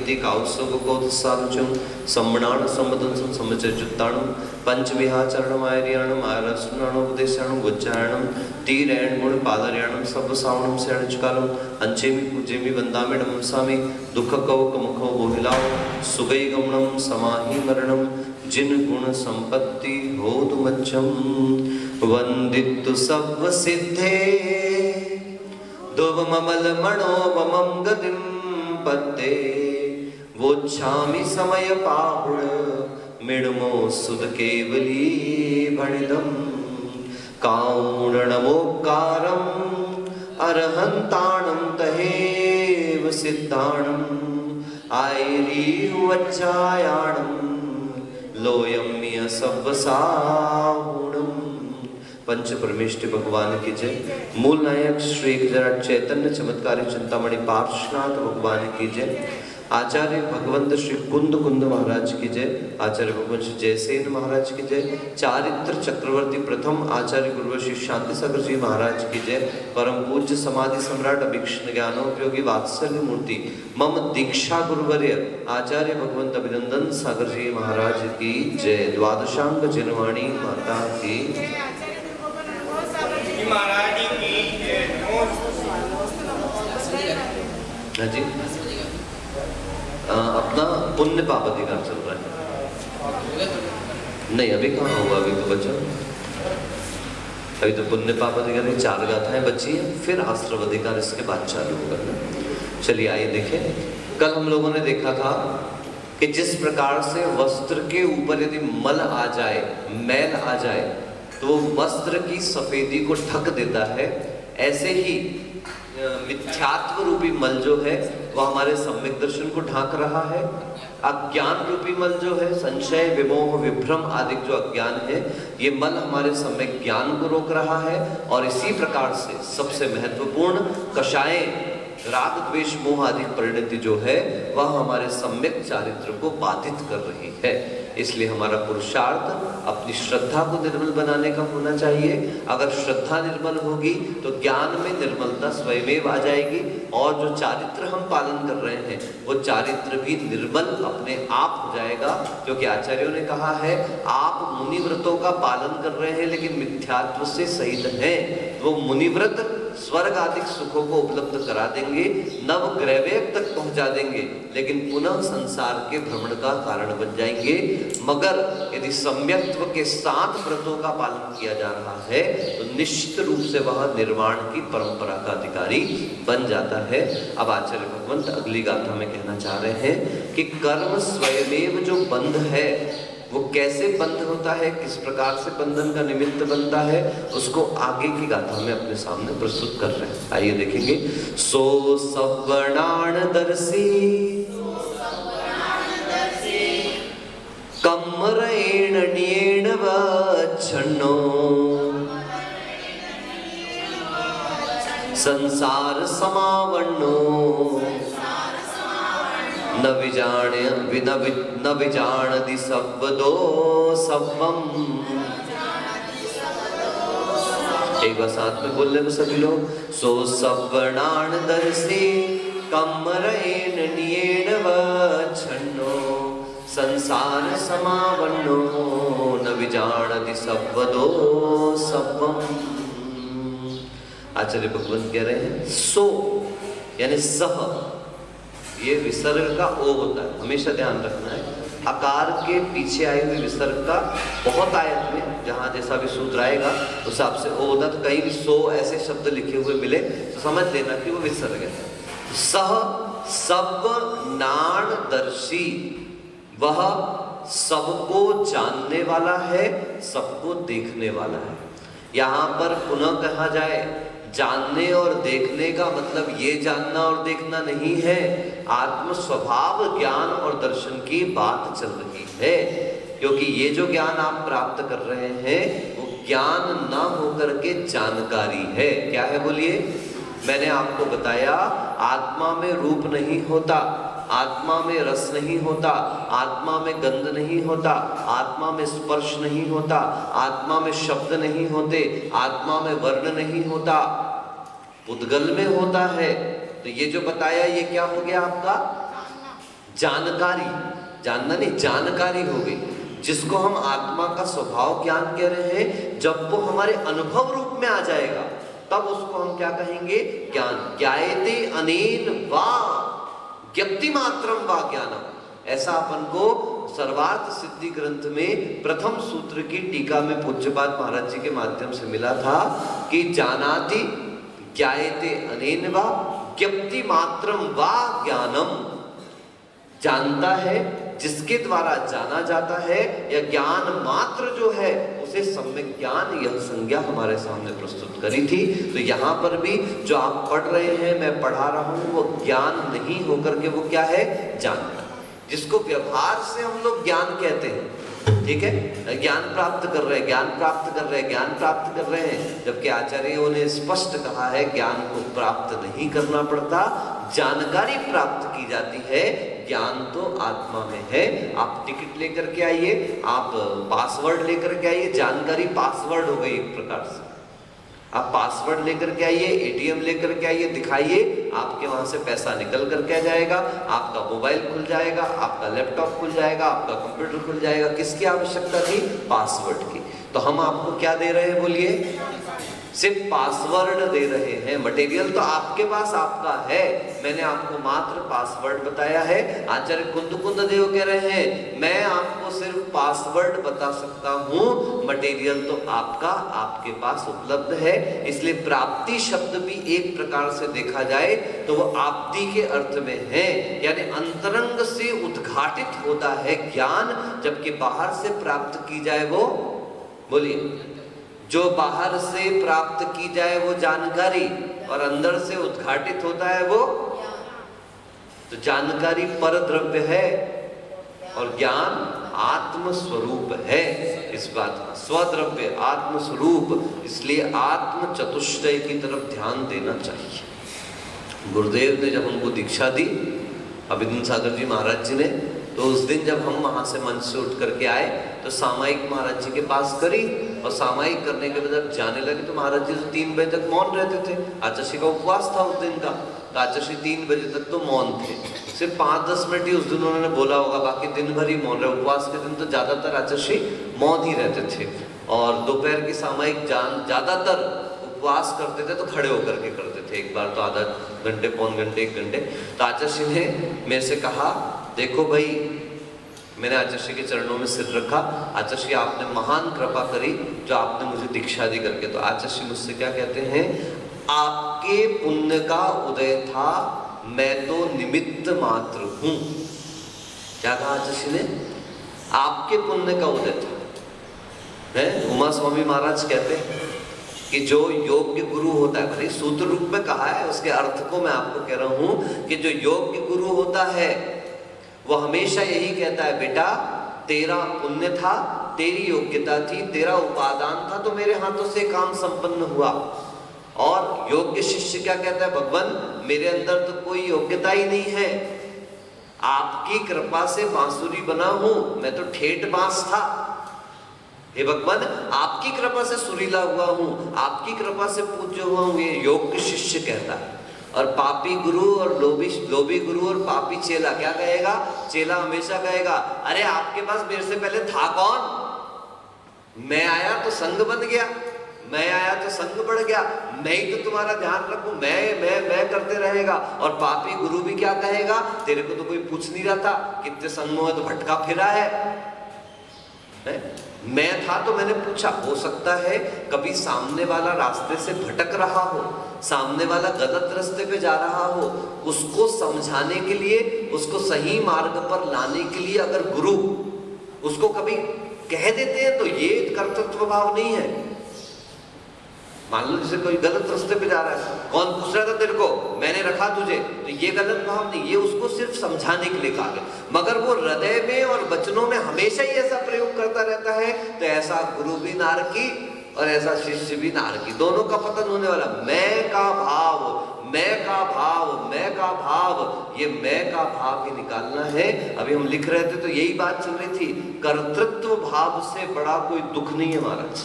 यन्ति काउत्सवकोत्सारुचं सम्मणान सम्मदंसं सम्मचर्युत्ताणं पंचविहाचरणमायर्याणं आयरस्नानोपदेशाणं गुज्जायणं तीरेण गुणपादर्याणं सर्वसावणं शरणचकालं अंचेमि पूजेमि वन्दामि नमसामि दुःखकौकमुखो बोहिलाओ सुगैगमनं समाहि मरणं जिन गुण संपत्ति होतु मच्छम वंदितु सव्व सिद्धे दुवममल मनोवमं गतिं पत्ते वोच्छामि समय पाहुण मिणमो सुद केवली भणिदं काउणनमोक्कारम् अरहन्ताणं तहेव सिद्धाणम् आयरी वच्चायाणं लोयम्य सव्वसाहुणम्। पंच परमेष्टि भगवान की जय। मूल नायक श्री विराट चैतन्य चमत्कारी चिंतामणि पार्श्वनाथ भगवान की जय। आचार्य भगवंत श्री कुंद कुंद महाराज की जय। आचार्य भगवंत श्री जयसेन महाराज की जय। चारित्र चक्रवर्ती प्रथम आचार्य गुरु श्री शांति सागर जी महाराज की जय। परम पूज्य समाधि सम्राट अभिक्षण ज्ञानोपयोगी वात्सल्य मूर्ति मम दीक्षा गुरुवर्य आचार्य भगवंत अभिनंदन सागर जी महाराज की जय। द्वादशांक जनवाणी माता की महाराज की जय। हाँ जी, अपना पुण्य पाप अधिकार चल रहा है। नहीं अभी कहाँ हुआ, अभी तो बचा, अभी तो पुण्य पाप अधिकार की 4 गाथाएं बची हैं, फिर आश्रव अधिकार इसके बाद चालू होगा। चलिए आइए देखें। कल हम लोगों ने देखा था कि जिस प्रकार से वस्त्र के ऊपर यदि मल आ जाए, मैल आ जाए, तो वो वस्त्र की सफेदी को ढक देता है, ऐसे ही मिथ्यात्व रूपी मल जो है वह हमारे सम्यक दर्शन को ढांक रहा है। अज्ञान रूपी मल जो है, संशय विमोह विभ्रम आदि जो अज्ञान है, ये मल हमारे सम्यक ज्ञान को रोक रहा है। और इसी प्रकार से सबसे महत्वपूर्ण कषाय राग द्वेष मोह आदि परिणति जो है वह हमारे सम्यक चारित्र को बाधित कर रही है। इसलिए हमारा पुरुषार्थ अपनी श्रद्धा को निर्मल बनाने का होना चाहिए। अगर श्रद्धा निर्मल होगी तो ज्ञान में निर्मलता स्वयमेव आ जाएगी, और जो चारित्र हम पालन कर रहे हैं वो चारित्र भी निर्मल अपने आप हो जाएगा। क्योंकि आचार्यों ने कहा है आप मुनिव्रतों का पालन कर रहे हैं लेकिन मिथ्यात्व से सहित हैं, वो मुनिव्रत स्वर्ग आदि सुखों को उपलब्ध करा देंगे, नव ग्रहवेग तक पहुंचा देंगे, लेकिन पुनः संसार के भ्रमण का कारण बन जाएंगे। मगर यदि सम्यक्त्व के साथ व्रतों का पालन किया जा रहा है तो निश्चित रूप से वह निर्वाण की परंपरा का अधिकारी बन जाता है। अब आचार्य भगवंत अगली गाथा में कहना चाह रहे हैं कि कर्म स्वयमेव जो बंध है वो कैसे बंध होता है, किस प्रकार से बंधन का निमित्त बनता है, उसको आगे की गाथा में अपने सामने प्रस्तुत कर रहे हैं। आइए देखेंगे। सो सवर्णान दर्शी कम्मरेण ण्येन वच्छन्नो संसार समावन्नो न विजानति सब्बदो सब्बम। एक बार साथ में बोल लेंगे सभी लोग। सो सवर्णान दर्शी कम्मरेण ण्येन वच्छन्नो संसार समावन्नो न विजानति सब्बदो सब्बम। आचार्य भगवंत कह रहे हैं सो यानी सह, ये विसर्ग का ओ होता है, हमेशा ध्यान रखना है। आकार के पीछे आए हुए विसर्ग का बहुत आयत में जहां जैसा भी सूत्र आएगा उस हिसाब से ओ होता, तो कहीं भी सो ऐसे शब्द लिखे हुए मिले तो समझ लेना कि वो विसर्ग है। सह सब नाण दर्शी, वह सबको जानने वाला है, सबको देखने वाला है। यहाँ पर पुनः कहा जाए जानने और देखने का मतलब ये जानना और देखना नहीं है, आत्म स्वभाव ज्ञान और दर्शन की बात चल रही है। क्योंकि ये जो ज्ञान आप प्राप्त कर रहे हैं वो ज्ञान ना होकर के जानकारी है। क्या है बोलिए? मैंने आपको बताया आत्मा में रूप नहीं होता, आत्मा में रस नहीं होता, आत्मा में गंध नहीं होता, आत्मा में स्पर्श नहीं होता, आत्मा में शब्द नहीं होते, आत्मा में वर्ण नहीं होता, उद्गल में होता है। तो ये जो बताया ये क्या हो गया आपका जानकारी, जानना नहीं, जानकारी हो गई, जिसको हम आत्मा का स्वभाव ज्ञान कह रहे हैं। जब वो हमारे अनुभव रूप में आ जाएगा तब उसको हम क्या कहेंगे? ज्ञान। ज्ञायते अनेन वा ज्ञप्ति मात्रम वा ज्ञानम। ऐसा अपन को सर्वार्थ सिद्धि ग्रंथ में प्रथम सूत्र की टीका में पूज्यपाद महाराज जी के माध्यम से मिला था कि जानाति ज्ञायते अनेन वा ज्ञप्ति मात्रम वा ज्ञानम। जानता है जिसके द्वारा जाना जाता है, या ज्ञान मात्र जो है उसे सम्यक ज्ञान, यह संज्ञा हमारे सामने प्रस्तुत करी थी। तो यहाँ पर भी जो आप पढ़ रहे हैं, मैं पढ़ा रहा हूँ, वो ज्ञान नहीं होकर के वो क्या है? जानना, जिसको व्यवहार से हम लोग ज्ञान कहते हैं। ठीक है, ज्ञान प्राप्त कर रहे हैं, ज्ञान प्राप्त कर रहे हैं, ज्ञान प्राप्त कर रहे हैं, जबकि आचार्यों ने स्पष्ट कहा है ज्ञान को प्राप्त नहीं करना पड़ता, जानकारी प्राप्त की जाती है। ज्ञान तो आत्मा में है। आप टिकट लेकर के आइए, आप पासवर्ड लेकर के आइए, जानकारी पासवर्ड हो गई एक प्रकार से। आप पासवर्ड लेकर के आइए, एटीएम लेकर के आइए, दिखाइए, आपके वहां से पैसा निकल कर के आ जाएगा, आपका मोबाइल खुल जाएगा, आपका लैपटॉप खुल जाएगा, आपका कंप्यूटर खुल जाएगा। किसकी आवश्यकता थी? पासवर्ड की। तो हम आपको क्या दे रहे हैं? बोलिए, सिर्फ पासवर्ड दे रहे हैं। मटेरियल तो आपके पास आपका है, मैंने आपको मात्र पासवर्ड बताया है। आचार्य कुंद देव कह रहे हैं मैं आपको सिर्फ पासवर्ड बता सकता हूँ, मटेरियल तो आपका आपके पास उपलब्ध है। इसलिए प्राप्ति शब्द भी एक प्रकार से देखा जाए तो वो आपदी के अर्थ में है, यानी अंतरंग से उद्घाटित होता है ज्ञान, जबकि बाहर से प्राप्त की जाए वो, बोलिए, जो बाहर से प्राप्त की जाए वो जानकारी, और अंदर से उद्घाटित होता है वो। तो जानकारी पर द्रव्य है और ज्ञान आत्म स्वरूप है। इस बात का स्वद्रव्य आत्म स्वरूप, इसलिए आत्म चतुष्टय की तरफ ध्यान देना चाहिए। गुरुदेव ने जब हमको दीक्षा दी, अभिनंदन सागर जी महाराज जी ने, तो उस दिन जब हम वहां से मंच से उठ करके आए तो सामायिक महाराज जी के पास करी, और सामायिक करने के बाद जब जाने लगे तो महाराज जी तो 3 बजे तक मौन रहते थे। आचार्य का उपवास था उस दिन का, तो आचार्य 3 बजे तक तो मौन थे। सिर्फ 5-10 मिनट ही उस दिन उन्होंने बोला होगा, बाकी दिन भर ही मौन रहे। उपवास के दिन तो ज्यादातर आचार्य मौन ही रहते थे, और दोपहर की सामायिक ज्यादातर उपवास करते थे तो खड़े होकर के करते थे। एक बार तो आधा घंटे, पौन घंटे, 1 घंटे। तो आचार्य ने मेरे से कहा, देखो भाई, मैंने आचार्य के चरणों में सिर रखा, आचार्य आपने महान कृपा करी जो आपने मुझे दीक्षा दी करके। तो आचार्य मुझसे क्या कहते हैं? आपके पुण्य का उदय था, मैं तो निमित्त मात्र हूं। क्या कहा आचार्य ने? आपके पुण्य का उदय था। है उमा स्वामी महाराज कहते हैं कि जो योग्य गुरु होता है, भले सूत्र रूप में कहा है, उसके अर्थ को मैं आपको कह रहा हूं कि जो योग्य गुरु होता है वो हमेशा यही कहता है, बेटा तेरा पुण्य था, तेरी योग्यता थी, तेरा उपादान था, तो मेरे हाथों से काम संपन्न हुआ। और योग्य शिष्य क्या कहता है? भगवान मेरे अंदर तो कोई योग्यता ही नहीं है, आपकी कृपा से बांसुरी बना हूं, मैं तो ठेठ बांस था। हे भगवान, आपकी कृपा से सुरीला हुआ हूं, आपकी कृपा से पूज्य हुआ हूं, ये योग्य शिष्य कहता है। और पापी गुरु और लोभी गुरु और पापी चेला क्या कहेगा? चेला हमेशा कहेगा, अरे आपके पास मेरे से पहले था कौन? मैं आया तो संग बन गया, मैं आया तो संग बढ़ गया, मैं ही तो तुम्हारा ध्यान रखूं, मैं करते रहेगा। और पापी गुरु भी क्या कहेगा? तेरे को तो कोई पूछ नहीं रहा था, कितने संगों में तो भटका फिरा है? मैं था तो मैंने पूछा। हो सकता है कभी सामने वाला रास्ते से भटक रहा हो, सामने वाला गलत रास्ते पे जा रहा हो, उसको समझाने के लिए, उसको सही मार्ग पर लाने के लिए अगर गुरु उसको कभी कह देते हैं तो ये कर्तृत्व भाव नहीं है। मान लो जैसे कोई गलत रास्ते पे जा रहा है, कौन पूछ रहा था तेरे को, मैंने रखा तुझे, तो ये गलत भाव नहीं, ये उसको सिर्फ समझाने के लिए कहा गया। मगर वो हृदय में और वचनों में हमेशा ही ऐसा प्रयोग करता रहता है, तो ऐसा गुरु भी नारकी और ऐसा शिष्य भी नारकी, दोनों का पतन होने वाला। मैं का भाव, मैं का भाव, मैं का भाव, ये मैं का भाव ही निकालना है। अभी हम लिख रहे थे तो यही बात चल रही थी, कर्तृत्व भाव से बड़ा कोई दुख नहीं है महाराज,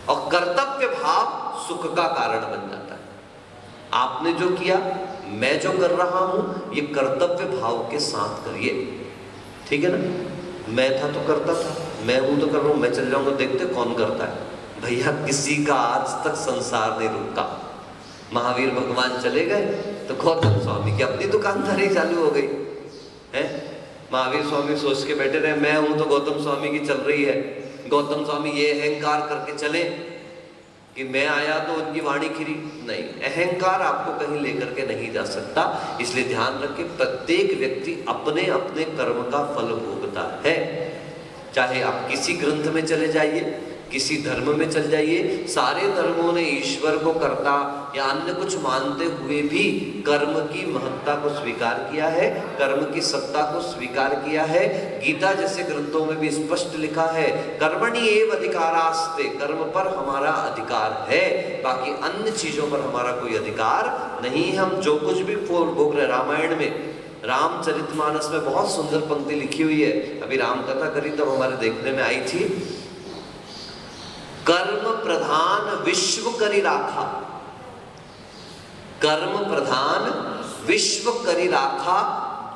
और कर्तव्य भाव सुख का कारण बन जाता है। आपने जो किया मैं जो कर रहा हूं ये कर्तव्य भाव के साथ करिए, ठीक है ना। मैं था तो करता था, मैं हूं तो कर रहा हूं, मैं चल जाऊंगा देखते कौन करता है। भैया किसी का आज तक संसार नहीं रुका। महावीर भगवान चले गए तो गौतम स्वामी की अपनी दुकानदारी चालू हो गई है। महावीर स्वामी सोच के बैठे रहे मैं हूं तो गौतम स्वामी की चल रही है। गौतम स्वामी ये अहंकार करके चले कि मैं आया तो उनकी वाणी खिरी, नहीं, अहंकार आपको कहीं लेकर के नहीं जा सकता। इसलिए ध्यान रखें, प्रत्येक व्यक्ति अपने अपने कर्म का फल भोगता है। चाहे आप किसी ग्रंथ में चले जाइए, किसी धर्म में चल जाइए, सारे धर्मों ने ईश्वर को कर्ता या अन्य कुछ मानते हुए भी कर्म की महत्ता को स्वीकार किया है, कर्म की सत्ता को स्वीकार किया है। गीता जैसे ग्रंथों में भी स्पष्ट लिखा है कर्मणि एव अधिकारास्ते, कर्म पर हमारा अधिकार है, बाकी अन्य चीजों पर हमारा कोई अधिकार नहीं। हम जो कुछ भी भोग रहे, रामायण में रामचरितमानस में बहुत सुंदर पंक्ति लिखी हुई है, अभी राम कथा करी तब हमारे देखने में आई थी। कर्म प्रधान विश्व करी राखा, कर्म प्रधान विश्व करी राखा,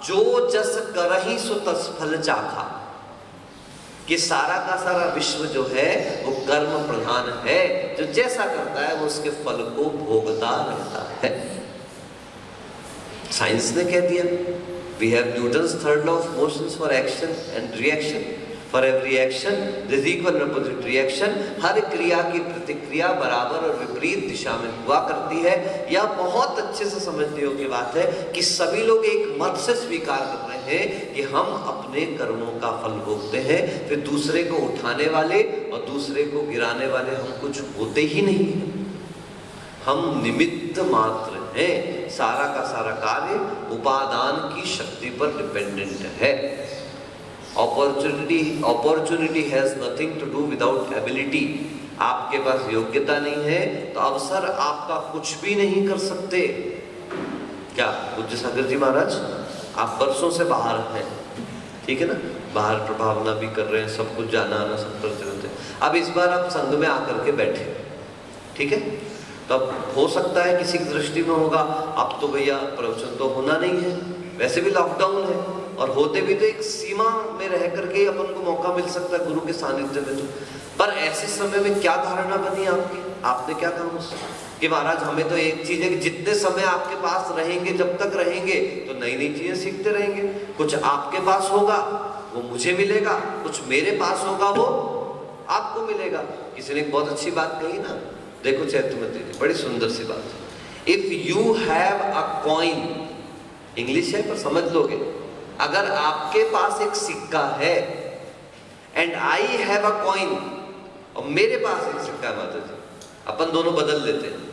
जो जस करहि सो तस फल चाखा। कि सारा का सारा विश्व जो है वो कर्म प्रधान है, जो जैसा करता है वो उसके फल को भोगता रहता है। साइंस ने कह दिया, we have Newton's third law of motions for action and reaction, for every action there is equal and opposite reaction. हर क्रिया की प्रतिक्रिया बराबर और विपरीत दिशा में हुआ करती है। यह बहुत अच्छे से समझने योग्य बात है कि सभी लोग एक मत से स्वीकार कर रहे हैं कि हम अपने कर्मों का फल भोगते हैं, फिर दूसरे को उठाने वाले और दूसरे को गिराने वाले हम कुछ होते ही नहीं हैं। हम निमित्त मात्र हैं। सारा का सारा कार्य उपादान की शक्ति पर डिपेंडेंट है। Opportunity has nothing to do without ability. आपके पास योग्यता नहीं है तो अवसर आपका कुछ भी नहीं कर सकते। क्या पूज्य सागर जी महाराज, आप बरसों से बाहर हैं, ठीक है ना, बाहर प्रभावना भी कर रहे हैं, सब कुछ जाना आना सब करते रहते हैं। अब इस बार आप संघ में आकर के बैठे, ठीक है, तो अब हो सकता है किसी की दृष्टि में होगा अब तो भैया प्रवचन तो होना नहीं है, वैसे भी लॉकडाउन है, और होते भी तो एक सीमा में रह करके अपन को मौका मिल सकता है गुरु के सानिध्य में। तो पर ऐसे समय में क्या धारणा बनी आपकी, आपने क्या कहा उससे कि महाराज हमें तो एक चीज है कि जितने समय आपके पास रहेंगे, जब तक रहेंगे तो नई नई चीजें सीखते रहेंगे। कुछ आपके पास होगा वो मुझे मिलेगा, कुछ मेरे पास होगा वो आपको मिलेगा। किसी ने एक बहुत अच्छी बात कही ना, देखो चैतमती जी, बड़ी सुंदर सी बात है। If you have a coin, English है पर समझ लोगे, अगर आपके पास एक सिक्का है and I have a coin, और मेरे पास एक सिक्का है माता जी, अपन दोनों बदल लेते हैं।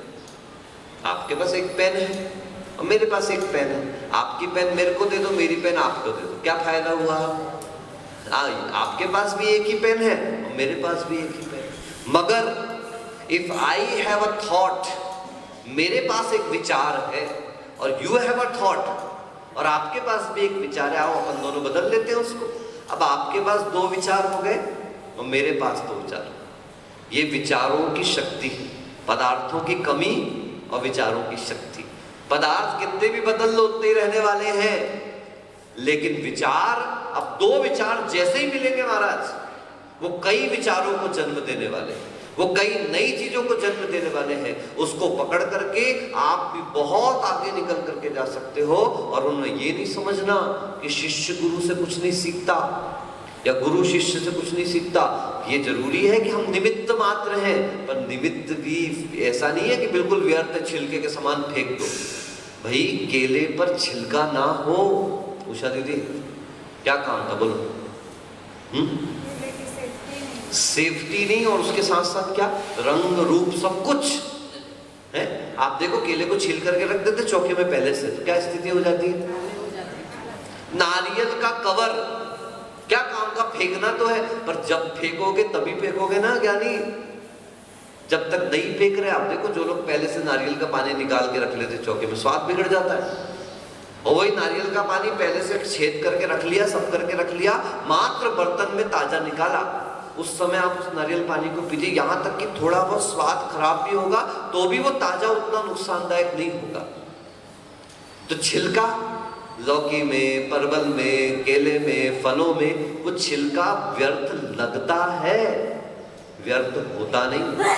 आपके पास एक पेन है और मेरे पास एक पेन है, आपकी पेन मेरे को दे दो, मेरी पेन आपको दे दो, क्या फायदा हुआ? आपके पास भी एक ही पेन है और मेरे पास भी एक ही पेन है। मगर if I have a thought, मेरे पास एक विचार है और यू हैव अ थॉट, और आपके पास भी एक विचार है, आओ अपन दोनों बदल लेते हैं उसको। अब आपके पास दो विचार हो गए और मेरे पास दो विचार। ये विचारों की शक्ति, पदार्थों की कमी और विचारों की शक्ति। पदार्थ कितने भी बदल लो उतने ही रहने वाले हैं, लेकिन विचार, अब दो विचार जैसे ही मिलेंगे महाराज, वो कई विचारों को जन्म देने वाले हैं, वो कई नई चीजों को जन्म देने वाले हैं। उसको पकड़ करके आप भी बहुत आगे निकल करके जा सकते हो। और उन्हें ये नहीं समझना कि शिष्य गुरु से कुछ नहीं सीखता या गुरु शिष्य से कुछ नहीं सीखता। ये जरूरी है कि हम निमित्त मात्र हैं, पर निमित्त भी ऐसा नहीं है कि बिल्कुल व्यर्थ छिलके के समान फेंक दो। भाई केले पर छिलका ना हो। उषा दीदी क्या काम था बोलो? सेफ्टी नहीं, और उसके साथ साथ क्या, रंग रूप सब कुछ है। आप देखो केले को छील करके रख देते चौके में पहले से, तो क्या स्थिति हो जाती है? नारियल का कवर क्या काम का, फेंकना तो है, पर जब फेंकोगे तभी फेंकोगे ना ज्ञानी, जब तक नहीं फेंक रहे। आप देखो जो लोग पहले से नारियल का पानी निकाल के रख लेते चौके में, स्वाद बिगड़ जाता है। और वही नारियल का पानी पहले से छेद करके रख लिया, सब करके रख लिया, मात्र बर्तन में ताजा निकाला, उस समय आप उस नारियल पानी को पीजिए, यहाँ तक कि थोड़ा बहुत स्वाद खराब भी होगा तो भी वो ताजा उतना नुकसानदायक नहीं होगा। तो छिलका, लौकी में, परवल में, केले में, फलों में, वो छिलका व्यर्थ लगता है, व्यर्थ होता नहीं।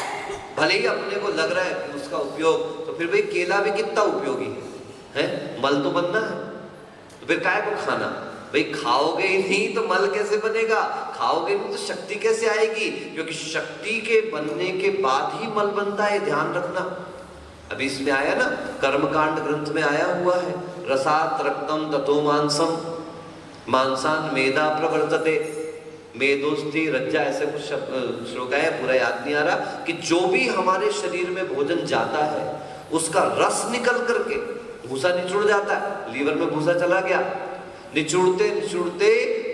भले ही अपने को लग रहा है कि उसका उपयोग, तो फिर भाई केला भी कितना उपयोगी है? मल तो बनना है, तो फिर काय को खाना? भाई खाओगे ही नहीं तो मल कैसे बनेगा? खाओगे नहीं तो शक्ति कैसे आएगी? क्योंकि शक्ति के बनने के बाद ही मल बनता है, ध्यान रखना। अभी इसमें आया ना, कर्मकांड ग्रंथ में आया हुआ है, रसात रक्तम ततो मांसम मांसान मेदा प्रवर्तते, मेदोस्ति रज्जा, ऐसे कुछ श्लोक है, पूरा याद नहीं आ रहा, कि जो भी हमारे शरीर में भोजन जाता है उसका रस निकल करके भूसा निचुड़ जाता है, लीवर में भूसा चला गया, निचुड़ते निचुड़ते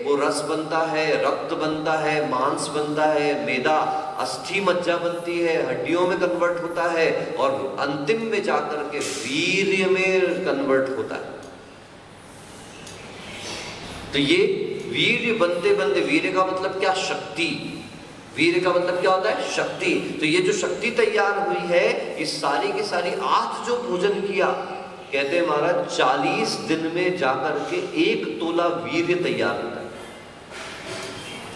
वो रस बनता है, रक्त बनता है, मांस बनता है, मेदा अस्थि मज्जा बनती है, हड्डियों में कन्वर्ट होता है, और अंतिम में जाकर के वीर्य में कन्वर्ट होता है। तो ये वीर्य बनते बनते, वीर्य का मतलब क्या? शक्ति। वीर्य का मतलब क्या होता है? शक्ति। तो ये जो शक्ति तैयार हुई है, इस सारी की सारी आज जो भोजन किया, कहते हैं महाराज 40 दिन में जाकर के 1 तोला वीर्य तैयार होता है,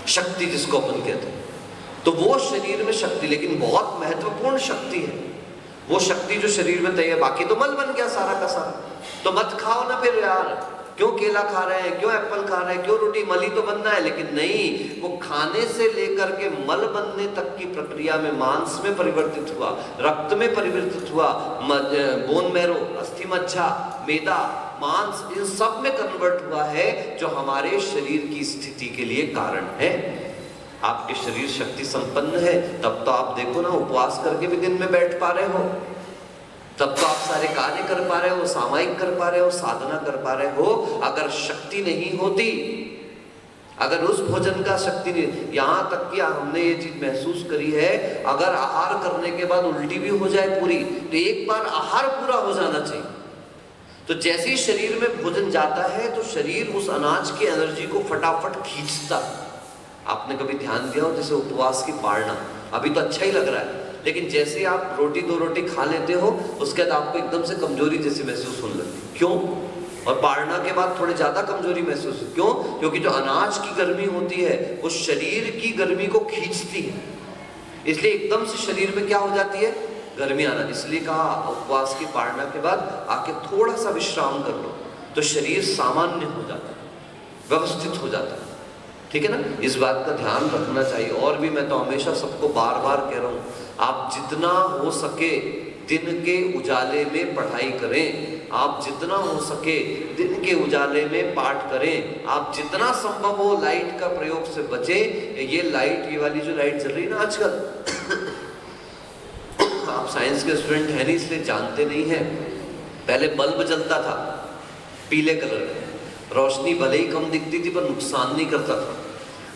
शक्ति जिसको अपन कहते हैं। तो वो शरीर में शक्ति, लेकिन बहुत महत्वपूर्ण शक्ति है वो शक्ति जो शरीर में तैयार, बाकी तो मल बन गया सारा का सारा। तो मत खाओ ना फिर यार, क्यों केला खा रहे हैं, क्यों एप्पल खा रहे हैं, क्यों रोटी? मल ही तो बनना है। लेकिन नहीं, वो खाने से लेकर के मल बनने तक की प्रक्रिया में मांस में परिवर्तित हुआ, रक्त में परिवर्तित हुआ, बोन मैरो, अस्थि मज्जा, मेदा, मांस, इन सब में कन्वर्ट हुआ है, जो हमारे शरीर की स्थिति के लिए कारण है। आपके शरीर शक्ति संपन्न है, तब तो आप देखो ना, उपवास करके भी दिन में बैठ पा रहे हो, तब तो आप सारे कार्य कर पा रहे हो, सामायिक कर पा रहे हो, साधना कर पा रहे हो। अगर शक्ति नहीं होती, अगर उस भोजन का शक्ति नहीं, यहाँ तक कि हमने ये चीज महसूस करी है, अगर आहार करने के बाद उल्टी भी हो जाए पूरी, तो एक बार आहार पूरा हो जाना चाहिए। तो जैसे ही शरीर में भोजन जाता है, तो शरीर उस अनाज की एनर्जी को फटाफट खींचता है। आपने कभी ध्यान दिया हो, जैसे उपवास की पारना, अभी तो अच्छा ही लग रहा है, लेकिन जैसे आप रोटी 2 रोटी खा लेते हो, उसके बाद आपको एकदम से कमजोरी जैसी महसूस होने लगती। क्यों? और पारना के बाद थोड़ी ज्यादा कमजोरी महसूस, क्यों? क्योंकि जो अनाज की गर्मी होती है वो शरीर की गर्मी को खींचती है, इसलिए एकदम से शरीर में क्या हो जाती है? गर्मी आना। इसलिए कहा उपवास की पारना के बाद आके थोड़ा सा विश्राम कर लो, तो शरीर सामान्य हो जाता है, व्यवस्थित हो जाता है। ठीक है ना? इस बात का ध्यान रखना चाहिए। और भी मैं तो हमेशा सबको बार बार कह रहा हूँ, आप जितना हो सके दिन के उजाले में पढ़ाई करें, आप जितना हो सके दिन के उजाले में पाठ करें, आप जितना संभव हो लाइट का प्रयोग से बचें। ये लाइट, ये वाली जो लाइट चल रही है ना आजकल, आप साइंस के स्टूडेंट हैं नहीं इसलिए जानते नहीं हैं। पहले बल्ब जलता था पीले कलर का, रोशनी भले ही कम दिखती थी पर नुकसान नहीं करता था।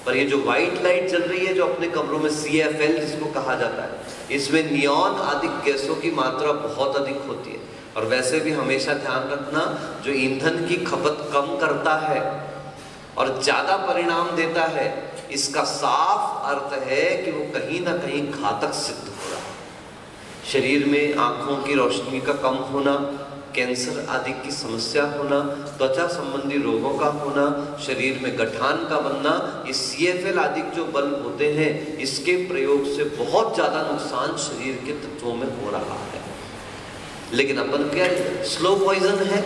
पर ये जो व्हाइट लाइट चल रही है, जो अपने कमरों में CFL जिसको कहा जाता है, इसमें नियॉन आदि गैसों की मात्रा बहुत अधिक होती है। और वैसे भी हमेशा ध्यान रखना, जो ईंधन की खपत कम करता है और ज्यादा परिणाम देता है, इसका साफ अर्थ है कि वो कहीं ना कहीं घातक सिद्ध हो रहा है। शरीर में आंखों की रोशनी का कम होना, कैंसर आदि की समस्या होना, त्वचा संबंधी रोगों का होना, शरीर में गठान का बनना, ये CFL आदि जो बल्ब होते हैं, इसके प्रयोग से बहुत ज्यादा नुकसान शरीर के तत्वों में हो रहा है। लेकिन अपन क्या, स्लो पॉइजन है,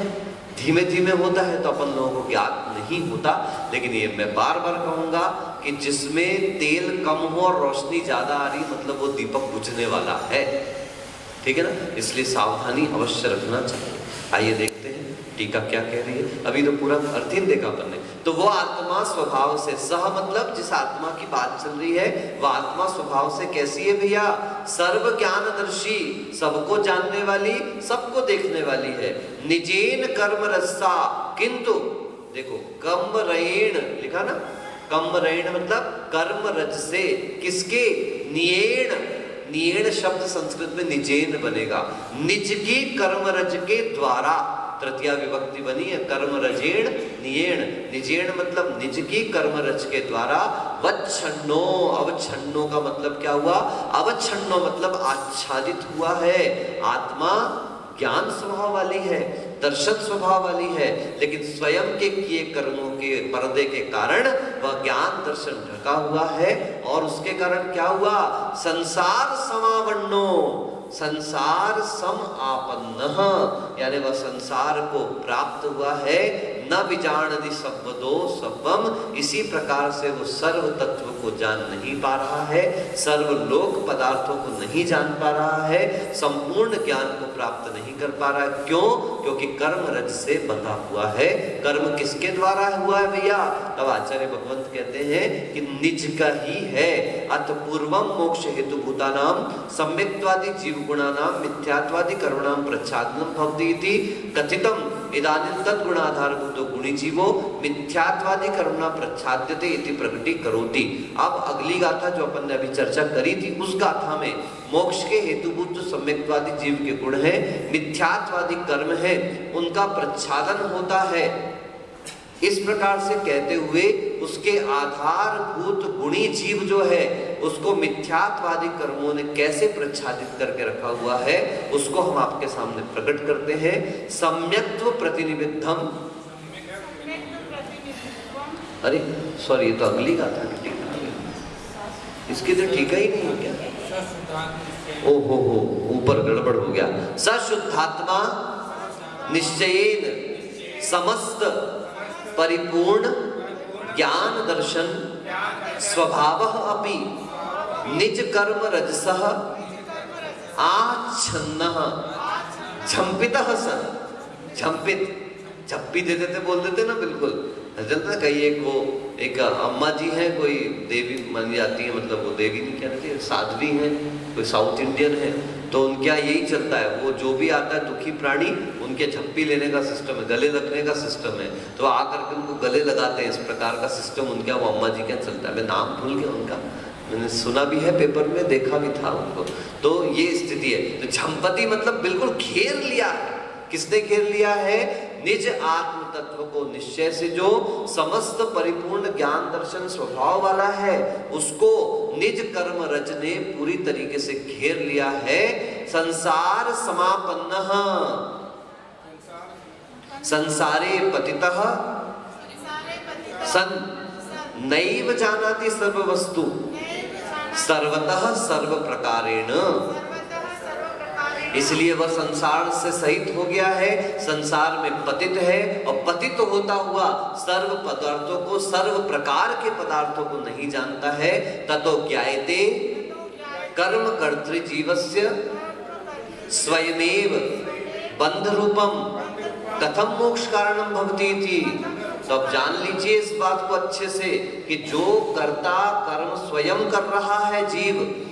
धीमे धीमे होता है, तो अपन लोगों को ज्ञात नहीं होता। लेकिन ये मैं बार बार कहूंगा कि जिसमें तेल कम हो और रोशनी ज्यादा आ रही, मतलब वो दीपक बुझने वाला है। ठीक है ना? इसलिए सावधानी अवश्य रखना चाहिए। आइए देखते हैं टीका क्या कह रही है। अभी तो पूरा अर्थ ही देखा अपन ने। तो वो आत्मा स्वभाव से, सह मतलब जिस आत्मा की बात चल रही है, वह आत्मा स्वभाव से कैसी है भैया? सर्व ज्ञानदर्शी, सबको जानने वाली, सबको देखने वाली है। निजेन कर्म रस्सा, किंतु देखो कम रैण लिखा ना, कम रैण मतलब कर्म रज से, किसके? नियेण, नियेण शब्द संस्कृत में निजेन बनेगा, निज की कर्म रज के द्वारा, तृतीया विभक्ति बनी है, कर्म रजेण नियेण। निजेण मतलब निज की कर्म रज के द्वारा, वच्छन्नो, अवच्छन्नो का मतलब क्या हुआ? अवच्छन्नो मतलब आच्छादित हुआ है। आत्मा ज्ञान स्वभाव वाली है, दर्शन स्वभाव वाली है, लेकिन स्वयं के किए कर्मों के पर्दे के कारण वह ज्ञान दर्शन ढका हुआ है। और उसके कारण क्या हुआ? संसार समावन्नो, संसार सम आपन्न, यानी वह संसार को प्राप्त हुआ है। न विजानति सब्बदो सब्बम, इसी प्रकार से वो सर्व तत्व को जान नहीं पा रहा है, सर्वलोक पदार्थों को नहीं जान पा रहा है, संपूर्ण ज्ञान को प्राप्त नहीं कर पा रहा है। क्यों? क्योंकि कर्म रज से बंधा हुआ है। कर्म किसके द्वारा हुआ है भैया? तब आचार्य भगवंत कहते हैं कि निज का ही है। अत पूर्वम मोक्ष हेतु भूतानाम सम्यक्त्वादि जीव गुणानाम मिथ्यात्वादि कर्मणाम प्रच्छादनम भवति इति कथितम इदानीं तद गुणाधार भूतो गुणी जीवो मिथ्यात्वादि कर्मणा प्रच्छाद्यते इति प्रकटी करोति। अब अगली गाथा जो अपन ने अभी चर्चा करी थी, उस गाथा में मोक्ष के हेतुभूत जो सम्यक्त्वादि जीव के गुण हैं, मिथ्यात्वादि कर्म है, उनका प्रच्छादन होता है। इस प्रकार से कहते हुए उसके आधारभूत गुणी जीव जो है उसको मिथ्यात्वादी कर्मों ने कैसे प्रच्छादित करके रखा हुआ है, उसको हम आपके सामने प्रकट करते हैं। सम्यक्त्व प्रतिनिबिद्धम, अरे सॉरी, ये तो अगली गाथा की टीका है, इसकी तो टीका ही नहीं हो क्या? ओ हो, ऊपर गड़बड़ हो गया। सशुद्धात्मा निश्चयेन समस्त परिपूर्ण ज्ञान दर्शन स्वभावः अपि निज कर्म रजसः आच्छन्नः झंपितः सन, झंपित, झप्पी दे देते बोल देते ना, बिल्कुल जनता। कहीं एक अम्मा जी हैं, कोई देवी मानी जाती है, मतलब वो देवी नहीं कहना चाहिए, साध्वी हैं, कोई साउथ इंडियन है, तो उनके यहाँ यही चलता है, वो जो भी आता है दुखी प्राणी उनके झप्पी लेने का सिस्टम है, गले लगने का सिस्टम है, तो आकर के उनको गले लगाते हैं। इस प्रकार का सिस्टम उनके यहाँ, वो अम्मा जी क्या चलता है, मैं नाम भूल गया उनका, मैंने सुना भी है, पेपर में देखा भी था उनको। तो ये स्थिति है। तो झंपति मतलब बिल्कुल घेर लिया है। किसने घेर लिया है? निज आत्म तत्व को निश्चय से जो समस्त परिपूर्ण ज्ञान दर्शन स्वभाव वाला है, उसको निज कर्म रज ने पूरी तरीके से घेर लिया है। संसार समापन्नः, संसारे पतितः सन नैव जानाति सर्व वस्तु सर्वतः सर्व प्रकारेण, इसलिए वह संसार से सहित हो गया है, संसार में पतित है, और पतित होता हुआ सर्व पदार्थों को, सर्व प्रकार के पदार्थों को नहीं जानता है। ततो ज्ञायते कर्म कर्तृ जीवस्य स्वयमेव बंध रूपम कथम मोक्ष कारणम भवति इति। तो अब जान लीजिए इस बात को अच्छे से कि जो कर्ता कर्म स्वयं कर रहा है जीव,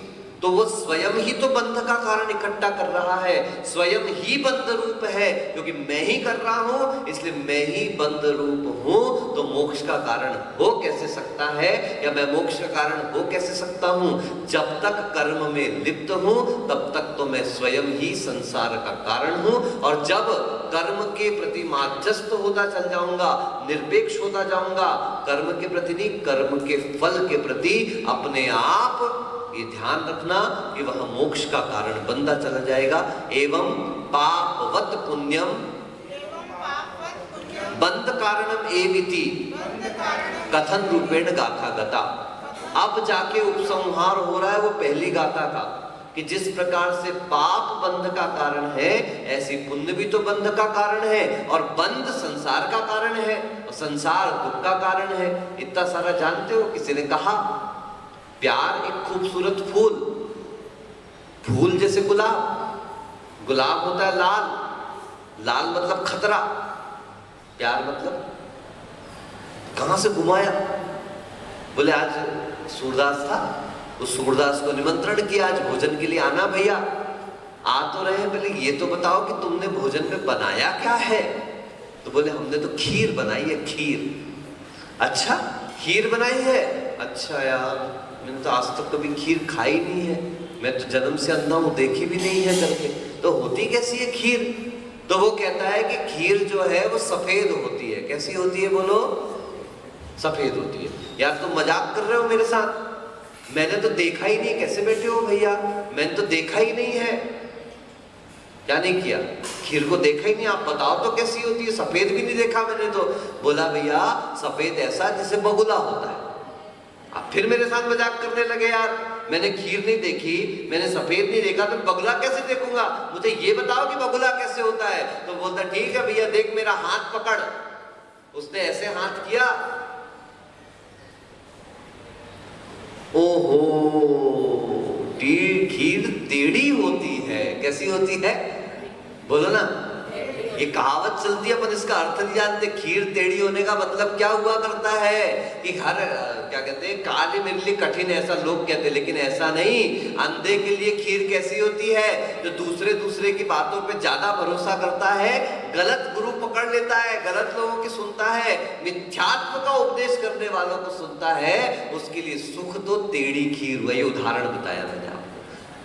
तो वो स्वयं ही तो बंध का कारण इकट्ठा कर रहा है, स्वयं ही बंध रूप है, क्योंकि मैं ही कर रहा हूं, इसलिए मैं ही बंध रूप हूं। तो मोक्ष का कारण हो कैसे सकता है, या मैं मोक्ष का कारण हो कैसे सकता हूं? जब तक कर्म में लिप्त हूं तब तक तो मैं स्वयं ही संसार का कारण हूं, और जब कर्म के प्रति माध्यस्थ होता चल जाऊंगा, निरपेक्ष होता जाऊंगा, कर्म के प्रति नहीं, कर्म के फल के प्रति अपने आप, ये ध्यान रखना कि वह मोक्ष का कारण बनता चला जाएगा। एवं पापवत पुण्यम बंध कारणम एविति कथन रूपेण गाथा गता। अब जाके उपसंहार हो रहा है वो पहली गाथा का, कि जिस प्रकार से पाप बंध का कारण है, ऐसी पुण्य भी तो बंध का कारण है, और बंध संसार का कारण है, और संसार दुख का कारण है। इतना सारा जानते हो। किसी ने कहा प्यार एक खूबसूरत फूल, फूल जैसे गुलाब, गुलाब होता है लाल, लाल मतलब खतरा, प्यार मतलब कहां से घुमाया? बोले आज सूरदास था, उस सूरदास को निमंत्रण किया, आज भोजन के लिए आना भैया। आ तो रहे हैं, बोले ये तो बताओ कि तुमने भोजन में बनाया क्या है? तो बोले हमने तो खीर बनाई है, खीर। अच्छा खीर बनाई है? अच्छा यार मैंने तो आज तक कभी खीर खाई नहीं है, मैं तो जन्म से अंधा हूं, देखी भी नहीं है करके, तो होती कैसी है खीर? तो वो कहता है कि खीर जो है वो सफेद होती है। कैसी होती है बोलो? सफेद होती है। यार तुम मजाक कर रहे हो मेरे साथ, मैंने तो देखा ही नहीं। कैसे बैठे हो भैया, मैंने तो देखा ही नहीं है। क्या नहीं किया? खीर को देखा ही नहीं, आप बताओ तो कैसी होती है? सफेद भी नहीं देखा मैंने तो। बोला भैया सफेद ऐसा जिसे बगुला होता है। आप फिर मेरे साथ मजाक करने लगे यार, मैंने खीर नहीं देखी, मैंने सफेद नहीं देखा, तो बगुला कैसे देखूंगा? मुझे ये बताओ कि बगुला कैसे होता है। तो बोलता ठीक है भैया देख मेरा हाथ पकड़। उसने ऐसे हाथ किया, ओहो खीर टेढ़ी होती है। कैसी होती है? बोलो ना, ये कहावत चलती है, अपन इसका अर्थ नहीं जानते। खीर टेढ़ी होने का मतलब क्या हुआ करता है कि हर क्या कहते हैं, कार्य मेरे लिए कठिन है, ऐसा लोग कहते हैं, लेकिन ऐसा नहीं। अंधे के लिए खीर कैसी होती है? जो दूसरे की बातों पे ज्यादा भरोसा करता है, गलत गुरु पकड़ लेता है, गलत लोगों की सुनता है, मिथ्यात्व का उपदेश करने वालों को सुनता है, उसके लिए सुख तो टेढ़ी खीर हुआ। ये उदाहरण बताया मैंने आपको।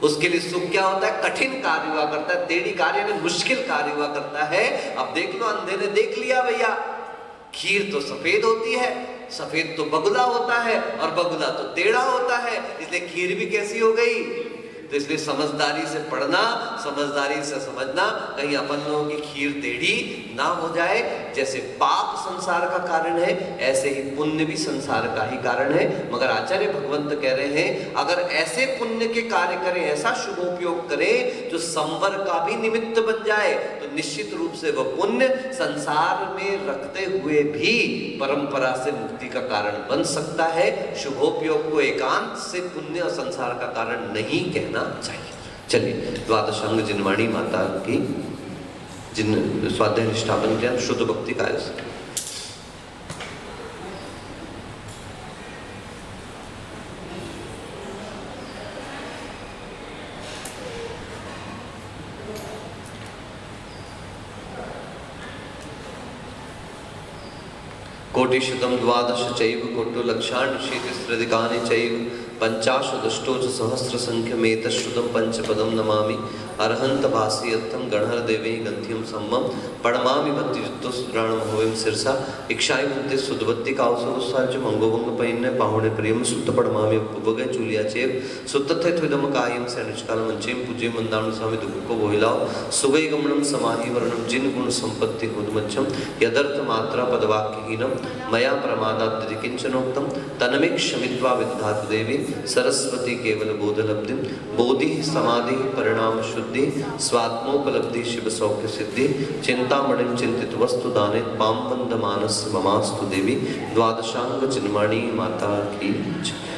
उसके लिए सुख क्या होता है? कठिन कार्य हुआ करता है, टेढ़ी कार्य में मुश्किल कार्य हुआ करता है। अब देख लो, अंधे ने देख लिया भैया, खीर तो सफेद होती है, सफेद तो बगुला होता है, और बगुला तो टेढ़ा होता है, इसलिए खीर भी कैसी हो गई? तो इसलिए समझदारी से पढ़ना, समझदारी से समझना, कहीं अपन लोगों की खीर टेढ़ी ना हो जाए। जैसे पाप संसार का कारण है, ऐसे ही पुण्य भी संसार का ही कारण है। मगर आचार्य भगवंत कह रहे हैं, अगर ऐसे पुण्य के कार्य करें, ऐसा शुभोपयोग करें जो संवर का भी निमित्त बन जाए, तो निश्चित रूप से वह पुण्य संसार में रखते हुए भी परंपरा से मुक्ति का कारण बन सकता है। शुभोपयोग को एकांत से पुण्य और संसार का कारण नहीं कहना चाहिए। चलिए, द्वादशांग जिनवाणी माता की जिन स्वाध्याय निष्ठापन किया शुद्ध भक्ति कार्य से। कोटिशतम द्वादश चैव कोटो लक्षाणि शीतिस्रधिकानि चैव पंचाशदष्टोच सहस्र संख्य मेतश्रुतम पंचपदम नमामि अरहंत भासीयत्थम गणहर देवी गंध्यम सम्मम पड़मामि भक्ति युक्तो सुद्राणम होविम सिरसा इक्षाई भक्ति सुदवत्ति काउसो उस्साच मंगोवंग पैन्ने पाहुणे प्रियम सुत्त पड़मामि उपभगे चूलिया चेव सुत्तथे थुदम कायम से अनुष्काल मंचेम पूजे मंदान स्वामी दुख को बोहिलाओ सुगै गमनम समाहि वर्णम जिन गुण संपत्ति हुदमच्छम यदर्थ मात्रा पदवाक्यहीनम मया प्रमादाद्यति किंचनोक्तम तनमिक शमित्वा विदधातु देवी सरस्वती केवल बोधलब्धि बोधि समाधि परिणाम शुद्धि स्वात्मोपलब्धि शिव सौख्य सिद्धि चिंतामणिम चिंतित वस्तु दाने पाम वंद मानस ममास्तु देवी। द्वादशांग जिनवाणी माता की जय।